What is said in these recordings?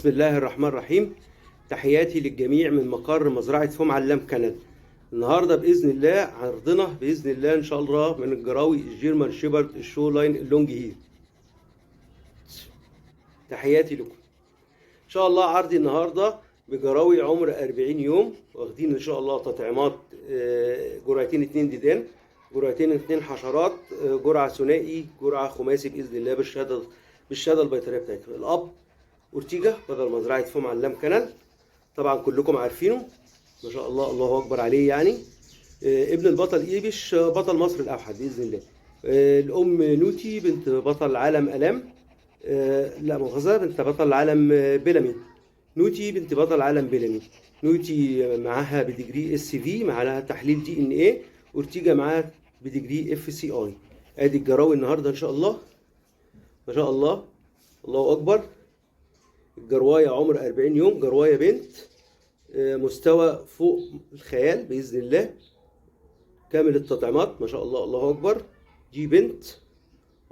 بسم الله الرحمن الرحيم. تحياتي للجميع من مقر مزرعة فوم علام كندا. النهارده بإذن الله عرضنا بإذن الله إن شاء الله من الجراوي الجيرمان شيبرد الشو لاين اللونج هير. تحياتي لكم. إن شاء الله عرضي النهارده بجراوي عمر 40 يوم، واخدين إن شاء الله تطعيمات جرعتين 2 ديدان، جرعتين 2 حشرات، جرعة ثنائي، جرعة خماسي بإذن الله بالشهادة البيطرية بتاعتهم. الأب اورتيجا بدل مزرعه فوم علام كنال، طبعا كلكم عارفينه ما شاء الله، الله اكبر عليه يعني. ابن البطل ايبش بطل مصر الاوحد باذن الله. الام نوتي بنت بطل عالم الام، لا مؤاخذه، بنت بطل عالم بيلامي. نوتي بنت بطل عالم بيلامي. نوتي معاها بديجري اس في، معاها تحليل دي ان ايه. اورتيجا معاها بديجري اف سي اي. ادي الجراوي النهارده ان شاء الله ما شاء الله، الله اكبر. الجرواية عمر 40 يوم، جرواية بنت، مستوى فوق الخيال بإذن الله، كامل التطعيمات ما شاء الله، الله أكبر. دي بنت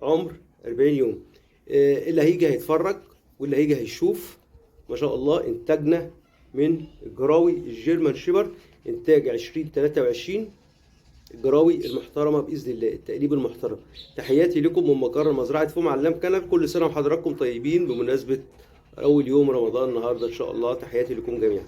عمر 40 يوم. اللي هيجي هيتفرج واللي هيجي هيشوف ما شاء الله. إنتاجنا من الجراوي الجيرمان شيبرد إنتاج 2023، الجراوي المحترمة بإذن الله، التقليب المحترم. تحياتي لكم من مقر مزرعة فوم علام كندا. كل سنة وحضراتكم طيبين بمناسبة أول يوم رمضان النهاردة إن شاء الله. تحياتي لكم جميعا.